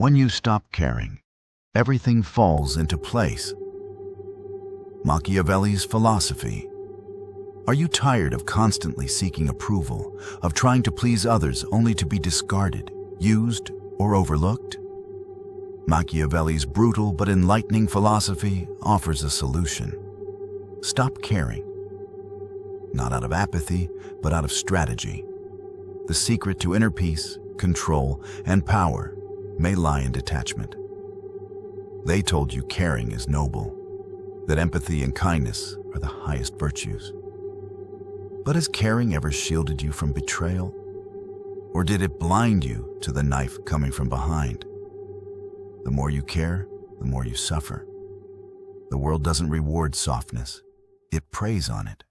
When you stop caring, everything falls into place. Machiavelli's philosophy. Are you tired of constantly seeking approval, of trying to please others only to be discarded, used, or overlooked? Machiavelli's brutal but enlightening philosophy offers a solution. Stop caring. Not out of apathy, but out of strategy. The secret to inner peace, control, and power may lie in detachment. They told you caring is noble, that empathy and kindness are the highest virtues. But has caring ever shielded you from betrayal? Or did it blind you to the knife coming from behind? The more you care, the more you suffer. The world doesn't reward softness, it preys on it.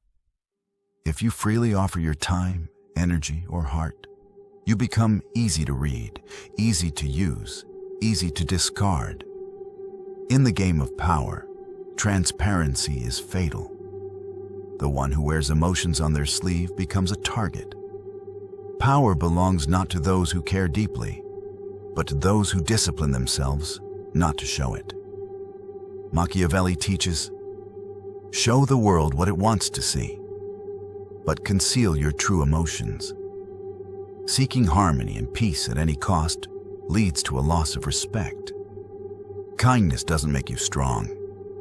If you freely offer your time, energy, or heart, you become easy to read, easy to use, easy to discard. In the game of power, transparency is fatal. The one who wears emotions on their sleeve becomes a target. Power belongs not to those who care deeply, but to those who discipline themselves not to show it. Machiavelli teaches, show the world what it wants to see, but conceal your true emotions. Seeking harmony and peace at any cost leads to a loss of respect. Kindness doesn't make you strong,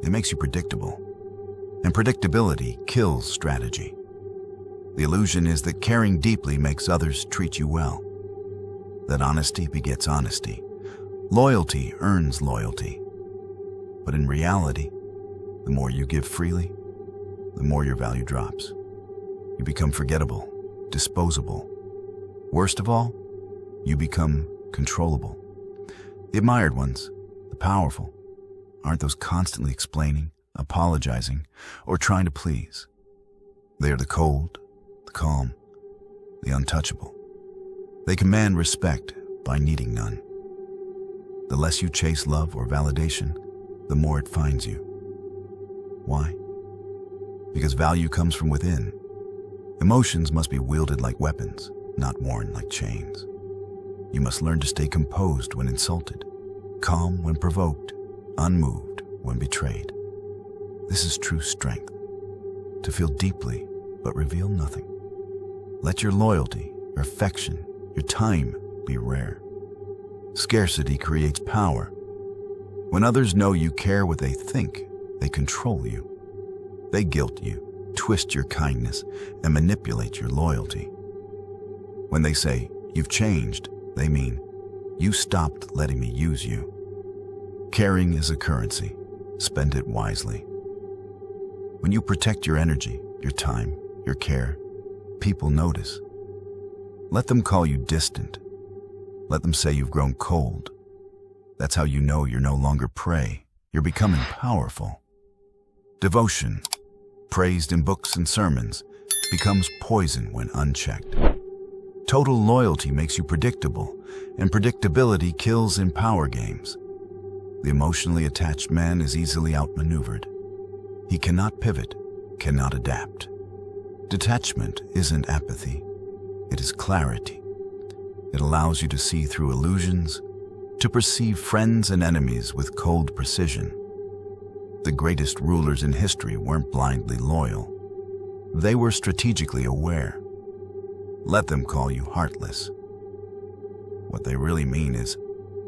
it makes you predictable. And predictability kills strategy. The illusion is that caring deeply makes others treat you well. That honesty begets honesty. Loyalty earns loyalty. But in reality, the more you give freely, the more your value drops. You become forgettable, disposable. Worst of all, you become controllable. The admired ones, the powerful, aren't those constantly explaining, apologizing, or trying to please. They are the cold, the calm, the untouchable. They command respect by needing none. The less you chase love or validation, the more it finds you. Why? Because value comes from within. Emotions must be wielded like weapons, not worn like chains. You must learn to stay composed when insulted, calm when provoked, unmoved when betrayed. This is true strength, to feel deeply but reveal nothing. Let your loyalty, your affection, your time be rare. Scarcity creates power. When others know you care what they think, they control you. They guilt you, twist your kindness, and manipulate your loyalty. When they say, you've changed, they mean, you stopped letting me use you. Caring is a currency. Spend it wisely. When you protect your energy, your time, your care, people notice. Let them call you distant. Let them say you've grown cold. That's how you know you're no longer prey. You're becoming powerful. Devotion, praised in books and sermons, becomes poison when unchecked. Total loyalty makes you predictable, and predictability kills in power games. The emotionally attached man is easily outmaneuvered. He cannot pivot, cannot adapt. Detachment isn't apathy, it is clarity. It allows you to see through illusions, to perceive friends and enemies with cold precision. The greatest rulers in history weren't blindly loyal. They were strategically aware. Let them call you heartless. What they really mean is,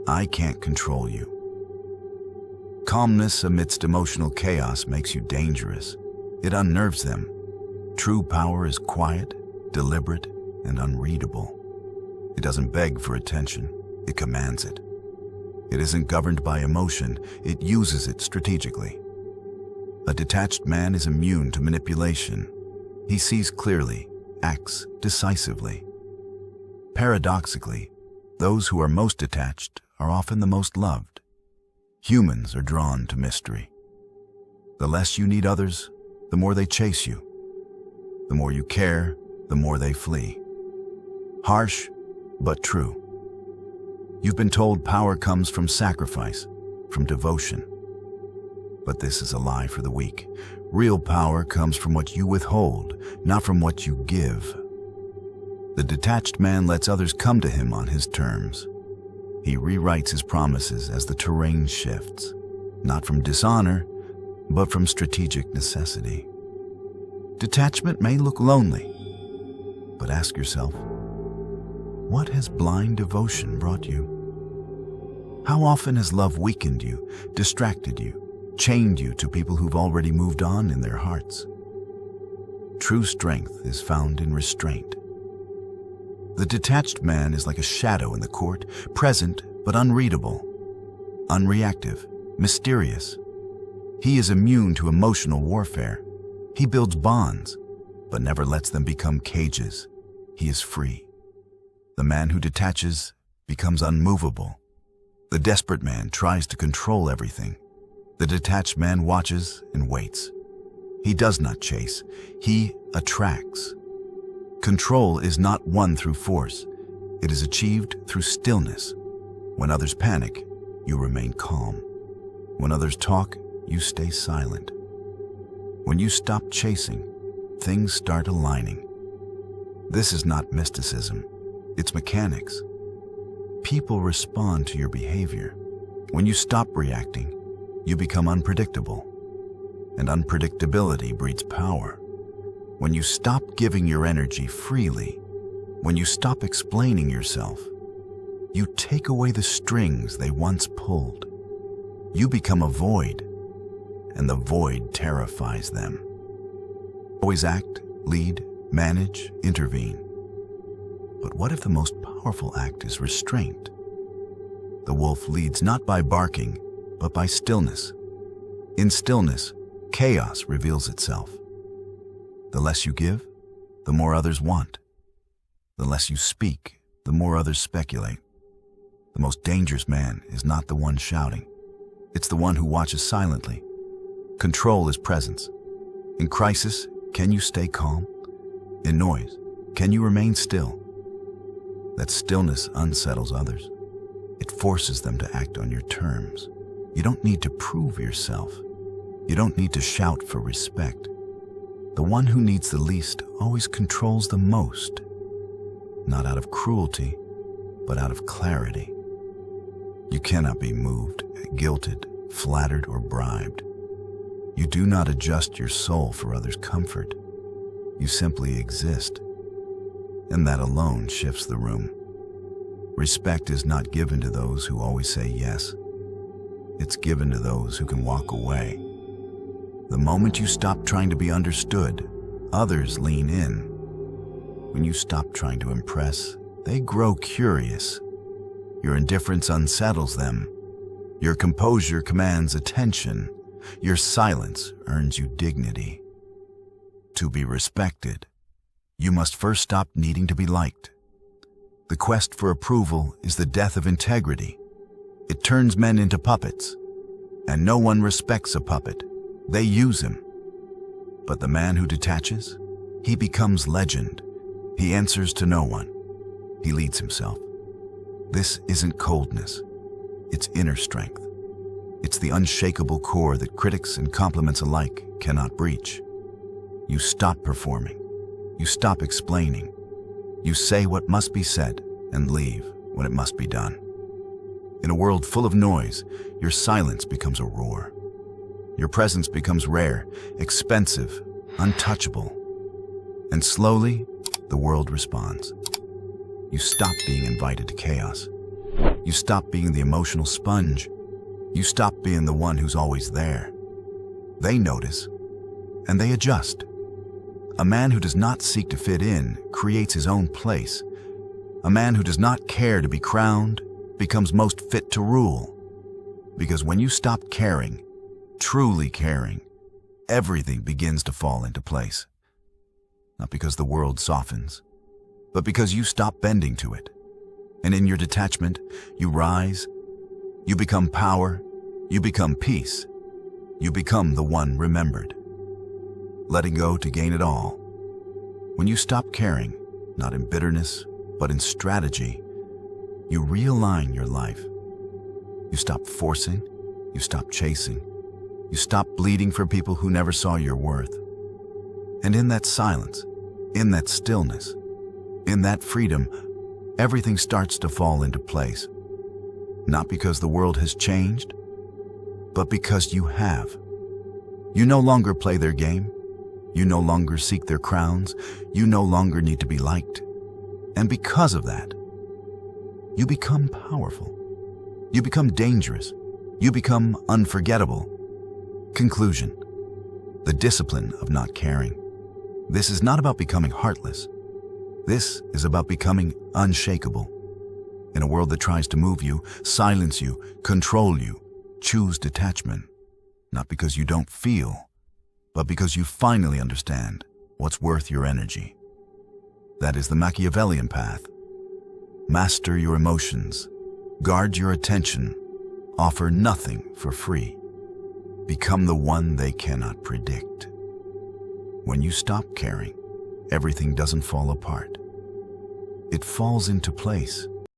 I can't control you. Calmness amidst emotional chaos makes you dangerous. It unnerves them. True power is quiet, deliberate, and unreadable. It doesn't beg for attention, it commands it. It isn't governed by emotion, it uses it strategically. A detached man is immune to manipulation. He sees clearly, acts decisively. Paradoxically, those who are most detached are often the most loved. Humans are drawn to mystery. The less you need others, the more they chase you. The more you care, the more they flee. Harsh, but true. You've been told power comes from sacrifice, from devotion. But this is a lie for the weak. Real power comes from what you withhold, not from what you give. The detached man lets others come to him on his terms. He rewrites his promises as the terrain shifts, not from dishonor, but from strategic necessity. Detachment may look lonely, but ask yourself, what has blind devotion brought you? How often has love weakened you, distracted you, chained you to people who've already moved on in their hearts? True strength is found in restraint. The detached man is like a shadow in the court, present but unreadable, unreactive, mysterious. He is immune to emotional warfare. He builds bonds, but never lets them become cages. He is free. The man who detaches becomes unmovable. The desperate man tries to control everything. The detached man watches and waits. He does not chase. He attracts. Control is not won through force. It is achieved through stillness. When others panic, you remain calm. When others talk, you stay silent. When you stop chasing, things start aligning. This is not mysticism. It's mechanics. People respond to your behavior. When you stop reacting, you become unpredictable. And unpredictability breeds power. When you stop giving your energy freely, when you stop explaining yourself, you take away the strings they once pulled. You become a void, and the void terrifies them. Always act, lead, manage, intervene. But what if the most powerful act is restraint? The wolf leads not by barking, but by stillness. In stillness, chaos reveals itself. The less you give, the more others want. The less you speak, the more others speculate. The most dangerous man is not the one shouting. It's the one who watches silently. Control is presence. In crisis, can you stay calm? In noise, can you remain still? That stillness unsettles others. It forces them to act on your terms. You don't need to prove yourself. You don't need to shout for respect. The one who needs the least always controls the most, not out of cruelty, but out of clarity. You cannot be moved, guilted, flattered, or bribed. You do not adjust your soul for others' comfort. You simply exist, and that alone shifts the room. Respect is not given to those who always say yes. It's given to those who can walk away. The moment you stop trying to be understood, others lean in. When you stop trying to impress, they grow curious. Your indifference unsettles them. Your composure commands attention. Your silence earns you dignity. To be respected, you must first stop needing to be liked. The quest for approval is the death of integrity. It turns men into puppets, and no one respects a puppet. They use him. But the man who detaches, he becomes legend. He answers to no one. He leads himself. This isn't coldness. It's inner strength. It's the unshakable core that critics and compliments alike cannot breach. You stop performing. You stop explaining. You say what must be said and leave when it must be done. In a world full of noise, your silence becomes a roar. Your presence becomes rare, expensive, untouchable. And slowly, the world responds. You stop being invited to chaos. You stop being the emotional sponge. You stop being the one who's always there. They notice, and they adjust. A man who does not seek to fit in creates his own place. A man who does not care to be crowned becomes most fit to rule. Because when you stop caring, truly caring, everything begins to fall into place. Not because the world softens, but because you stop bending to it. And in your detachment, you rise, you become power, you become peace, you become the one remembered. Letting go to gain it all. When you stop caring, not in bitterness, but in strategy, you realign your life. You stop forcing, you stop chasing, you stop bleeding for people who never saw your worth. And in that silence, in that stillness, in that freedom, everything starts to fall into place. Not because the world has changed, but because you have. You no longer play their game. You no longer seek their crowns. You no longer need to be liked. And because of that, you become powerful. You become dangerous. You become unforgettable. Conclusion: the discipline of not caring. This is not about becoming heartless. This is about becoming unshakable. In a world that tries to move you, silence you, control you, choose detachment. Not because you don't feel, but because you finally understand what's worth your energy. That is the Machiavellian path. Master your emotions. Guard your attention. Offer nothing for free. Become the one they cannot predict. When you stop caring, everything doesn't fall apart. It falls into place.